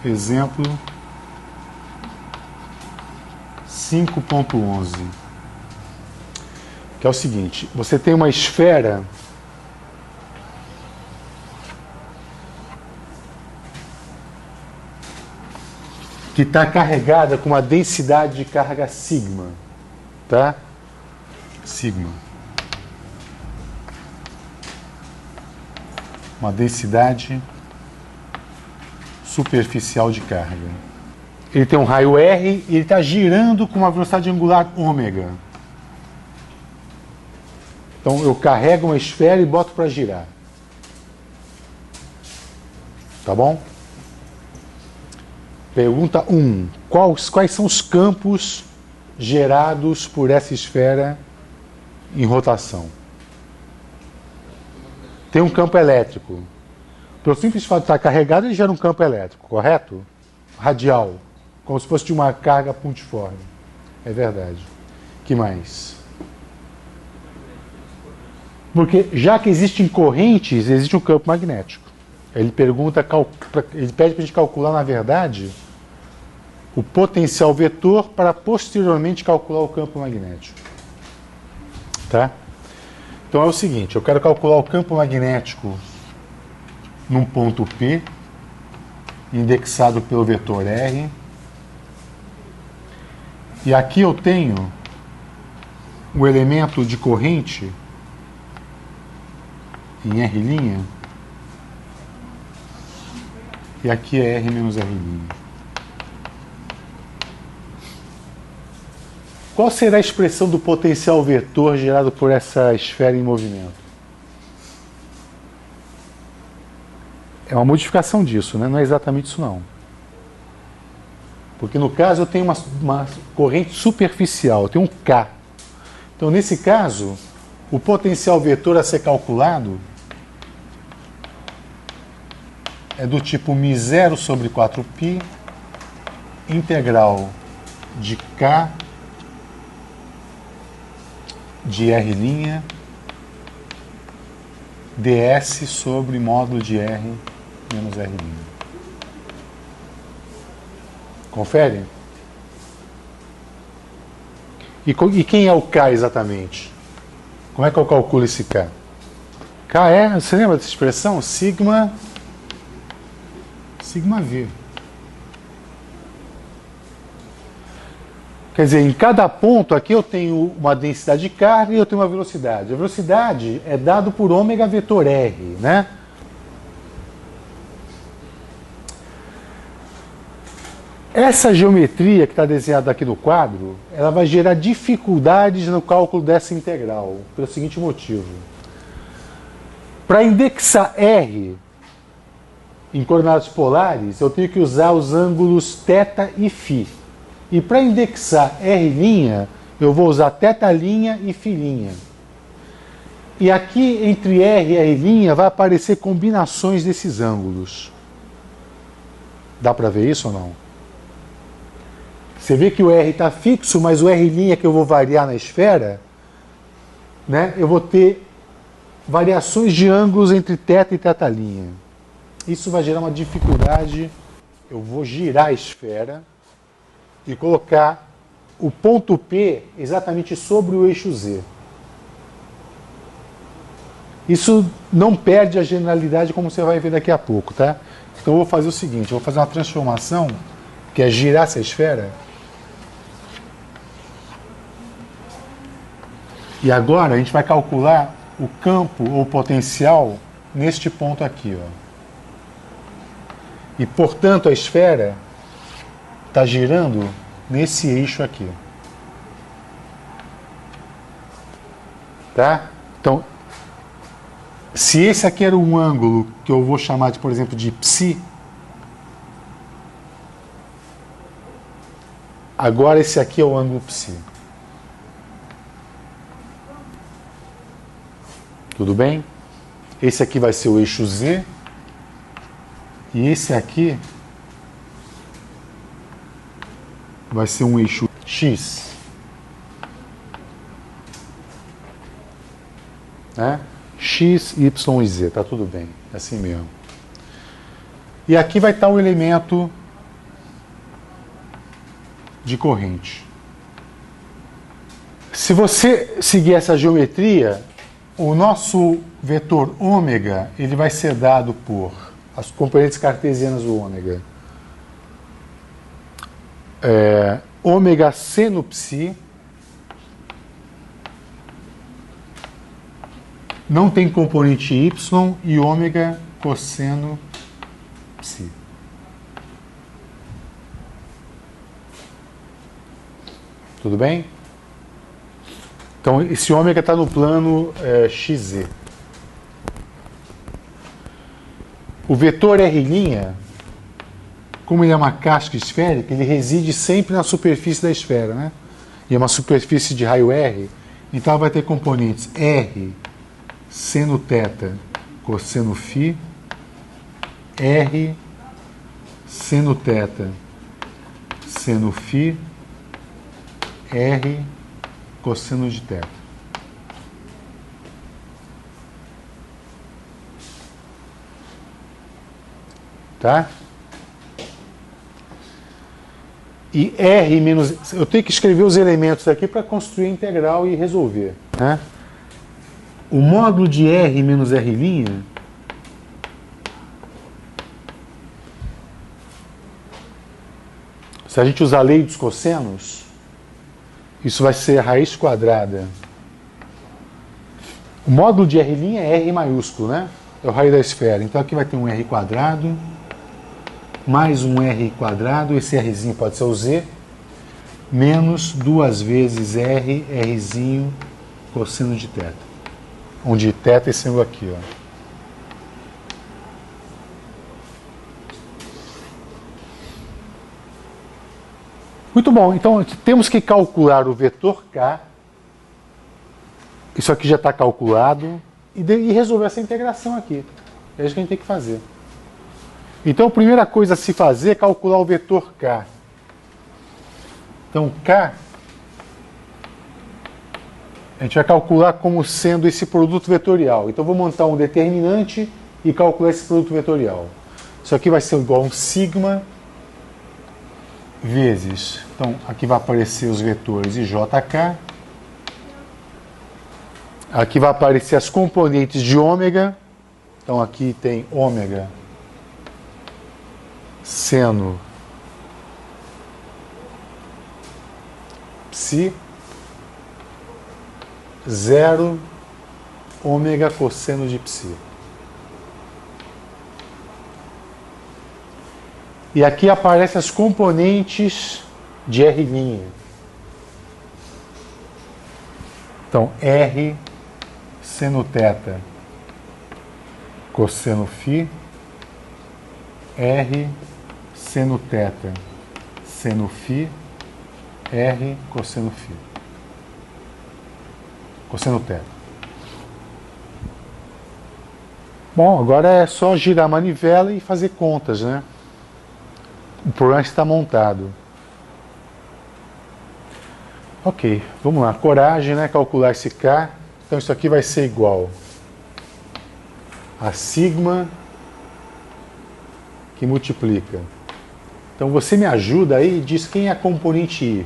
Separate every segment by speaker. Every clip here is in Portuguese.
Speaker 1: Exemplo 5.11, que é o seguinte: você tem uma esfera que está carregada com uma densidade de carga sigma, tá? Sigma. Uma densidade superficial de carga. Ele tem um raio R e ele está girando com uma velocidade angular ômega. Então eu carrego uma esfera e boto para girar. Tá bom? Pergunta 1. Quais são os campos gerados por essa esfera em rotação? Tem um campo elétrico. Pelo simples fato de estar carregado, ele gera um campo elétrico, correto? Radial, como se fosse de uma carga pontiforme. É verdade. Que mais? Porque já que existem correntes, existe um campo magnético. Ele pergunta, ele pede para a gente calcular, na verdade, o potencial vetor para posteriormente calcular o campo magnético. Tá? Então é o seguinte, eu quero calcular o campo magnético num ponto P, indexado pelo vetor R. E aqui eu tenho o elemento de corrente em R', e aqui é R menos R'. Qual será a expressão do potencial vetor gerado por essa esfera em movimento? É uma modificação disso, né? Não é exatamente isso não. Porque no caso eu tenho uma corrente superficial, eu tenho um K. Então nesse caso, o potencial vetor a ser calculado é do tipo μ0 sobre 4π, integral de K de R' ds sobre módulo de R menos R'. Confere? E quem é o K exatamente? Como é que eu calculo esse K? K é, você lembra dessa expressão? Sigma V. Quer dizer, em cada ponto aqui eu tenho uma densidade de carga e eu tenho uma velocidade. A velocidade é dado por ômega vetor R, né? Essa geometria que está desenhada aqui no quadro, ela vai gerar dificuldades no cálculo dessa integral, pelo seguinte motivo. Para indexar R em coordenadas polares, eu tenho que usar os ângulos θ e φ. E para indexar R', eu vou usar θ' e φ'. E aqui entre R e R' vai aparecer combinações desses ângulos. Dá para ver isso ou não? Você vê que o R está fixo, mas o R' que eu vou variar na esfera, né, eu vou ter variações de ângulos entre θ e θ'. Isso vai gerar uma dificuldade. Eu vou girar a esfera e colocar o ponto P exatamente sobre o eixo Z. Isso não perde a generalidade, como você vai ver daqui a pouco, tá? Então eu vou fazer o seguinte, eu vou fazer uma transformação, que é girar essa esfera. E agora a gente vai calcular o campo ou potencial neste ponto aqui, ó. E, portanto, a esfera está girando nesse eixo aqui. Tá? Então, se esse aqui era um ângulo que eu vou chamar, de, por exemplo, de ψ, agora esse aqui é o ângulo ψ. Tudo bem? Esse aqui vai ser o eixo Z. E esse aqui vai ser um eixo X. Né? X, Y e Z, tá tudo bem, é assim mesmo. E aqui vai estar o elemento de corrente. Se você seguir essa geometria, o nosso vetor ômega ele vai ser dado por as componentes cartesianas do ômega. Ômega seno psi, não tem componente y, e ômega cosseno psi. Tudo bem? Então, esse ômega está no plano xz. O vetor R', como ele é uma casca esférica, ele reside sempre na superfície da esfera, né? E é uma superfície de raio R, então ela vai ter componentes R seno θ cosseno φ, R seno θ seno φ, R cosseno de θ. Tá? E R menos... Eu tenho que escrever os elementos aqui para construir a integral e resolver. Né? O módulo de R menos R', se a gente usar a lei dos cossenos, isso vai ser a raiz quadrada. O módulo de R' é R maiúsculo, né? É o raio da esfera. Então aqui vai ter um R quadrado, mais um R quadrado, esse Rzinho pode ser o Z, menos 2 vezes R, Rzinho, cosseno de θ. Onde θ é esse ângulo aqui, ó. Muito bom, então temos que calcular o vetor K, isso aqui já está calculado, e resolver essa integração aqui. É isso que a gente tem que fazer. Então a primeira coisa a se fazer é calcular o vetor K. Então K, a gente vai calcular como sendo esse produto vetorial. Então vou montar um determinante e calcular esse produto vetorial. Isso aqui vai ser igual a um sigma vezes, então aqui vai aparecer os vetores IJK, aqui vai aparecer as componentes de ômega, então aqui tem ômega seno psi, 0 ômega cosseno de psi. E aqui aparecem as componentes de R'. Então, R seno θ cosseno φ, R seno θ seno φ, R cosseno φ. Cosseno θ. Bom, agora é só girar a manivela e fazer contas, né? O problema está montado. Ok, vamos lá. Coragem, né? Calcular esse K. Então isso aqui vai ser igual a sigma que multiplica. Então você me ajuda aí e diz quem é a componente I.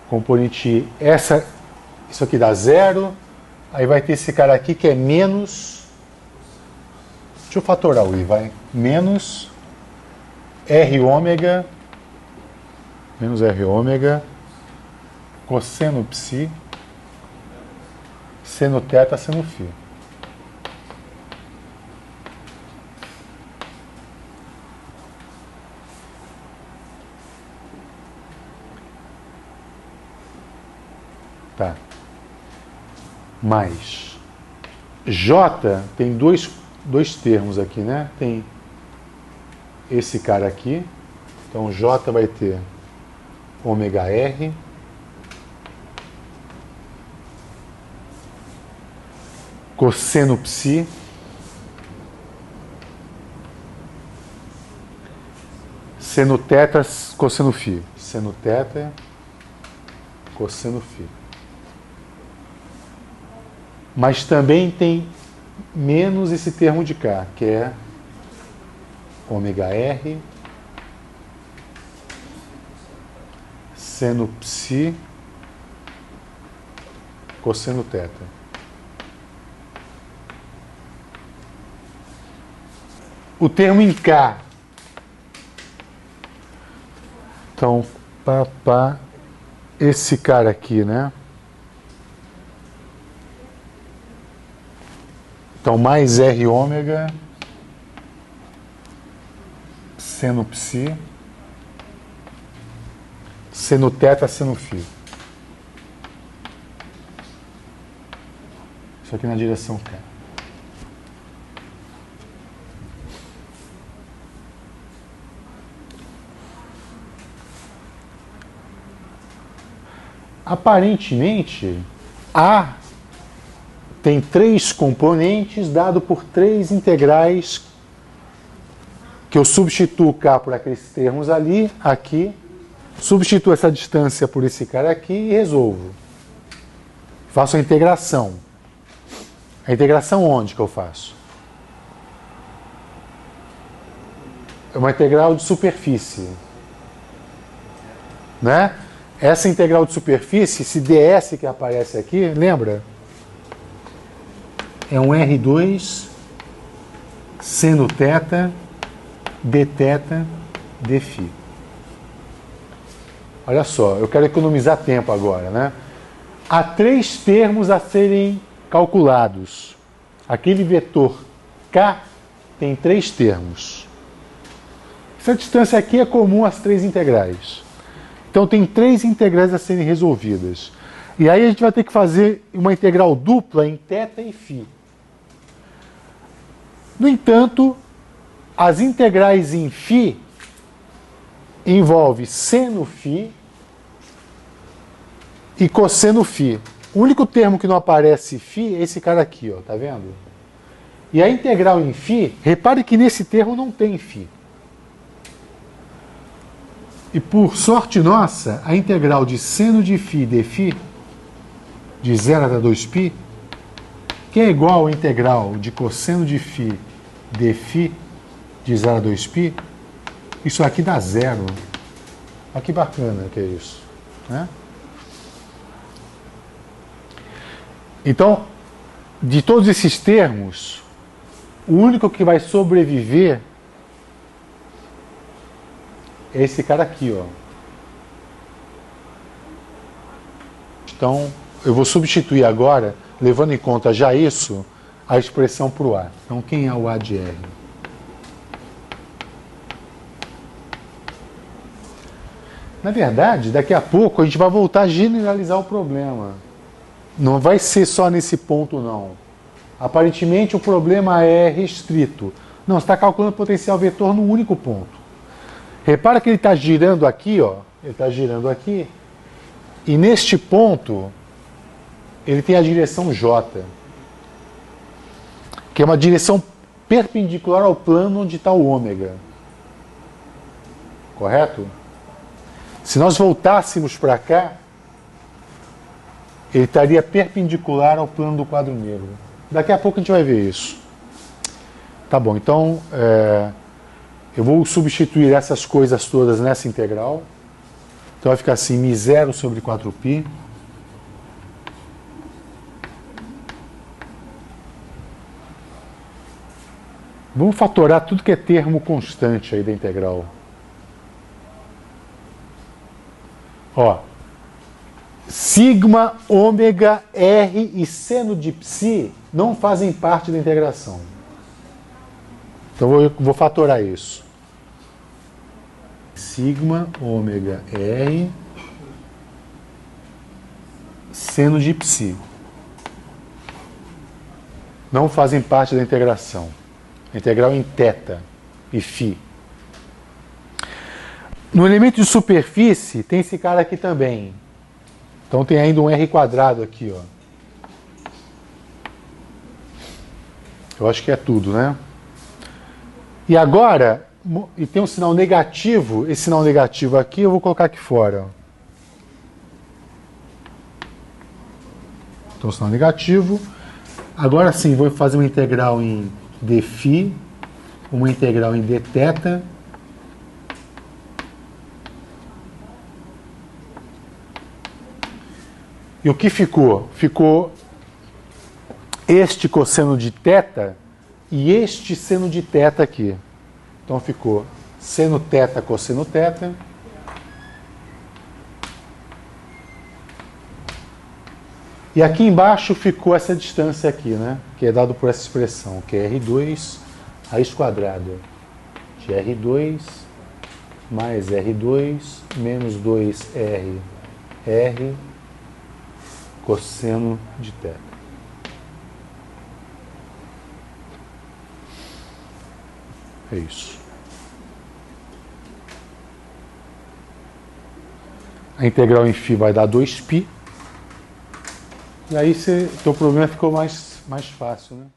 Speaker 1: Componente I, isso aqui dá 0. Aí vai ter esse cara aqui que é menos... Deixa eu fatorar o I, vai. Menos... R ômega, menos R ômega, cosseno psi, seno θ, seno φ. Tá. Mais J tem dois termos aqui, né? Tem esse cara aqui, então J vai ter ômega R, cosseno psi, seno θ, cosseno φ, seno θ, cosseno φ. Mas também tem menos esse termo de cá, que é ômega R seno psi, cosseno θ. O termo em K. Então, esse cara aqui, né? Então, mais R ômega, seno psi, seno θ, seno φ. Isso aqui na direção K. Aparentemente, A tem 3 componentes dado por 3 integrais que eu substituo K por aqueles termos ali, aqui, substituo essa distância por esse cara aqui e resolvo. Faço a integração. A integração onde que eu faço? É uma integral de superfície. Né? Essa integral de superfície, esse ds que aparece aqui, lembra? É um R2 seno θ dθ dφ. Olha só, eu quero economizar tempo agora, né? Há 3 termos a serem calculados. Aquele vetor K tem 3 termos. Essa distância aqui é comum às 3 integrais. Então tem 3 integrais a serem resolvidas. E aí a gente vai ter que fazer uma integral dupla em θ e φ. No entanto, as integrais em φ envolvem seno φ e cosseno φ. O único termo que não aparece φ é esse cara aqui, ó, tá vendo? E a integral em φ, repare que nesse termo não tem φ. E por sorte nossa, a integral de seno de φ dφ, de 0 até 2π, que é igual à integral de cosseno de φ dφ, de 0 a 2π, isso aqui dá 0. Olha que bacana que é isso. Né? Então, de todos esses termos, o único que vai sobreviver é esse cara aqui, ó. Então, eu vou substituir agora, levando em conta já isso, a expressão para o A. Então, quem é o A de R? Na verdade, daqui a pouco a gente vai voltar a generalizar o problema. Não vai ser só nesse ponto, não. Aparentemente, o problema é restrito. Não, você está calculando o potencial vetor num único ponto. Repara que ele está girando aqui, ó. Ele está girando aqui. E neste ponto, ele tem a direção J, que é uma direção perpendicular ao plano onde está o ômega. Correto? Se nós voltássemos para cá, ele estaria perpendicular ao plano do quadro negro. Daqui a pouco a gente vai ver isso. Tá bom, então eu vou substituir essas coisas todas nessa integral. Então vai ficar assim, μ0 sobre 4π. Vamos fatorar tudo que é termo constante aí da integral. Ó, sigma, ômega, r e seno de psi não fazem parte da integração. Então eu vou fatorar isso. Sigma, ômega, r, seno de psi. Não fazem parte da integração. A integral em θ e φ. No elemento de superfície tem esse cara aqui também. Então tem ainda um r quadrado aqui, ó. Eu acho que é tudo, né? E agora, e tem um sinal negativo, esse sinal negativo aqui eu vou colocar aqui fora. Ó. Então, sinal negativo. Agora sim, vou fazer uma integral em dφ, uma integral em dθ E o que ficou? Ficou este cosseno de θ e este seno de θ aqui. Então ficou seno θ, cosseno θ. E aqui embaixo ficou essa distância aqui, né? Que é dado por essa expressão, que é R2 raiz quadrada de R2 mais R2 menos 2R cosseno de θ. É isso. A integral em φ vai dar 2π. E aí teu problema ficou mais fácil, né?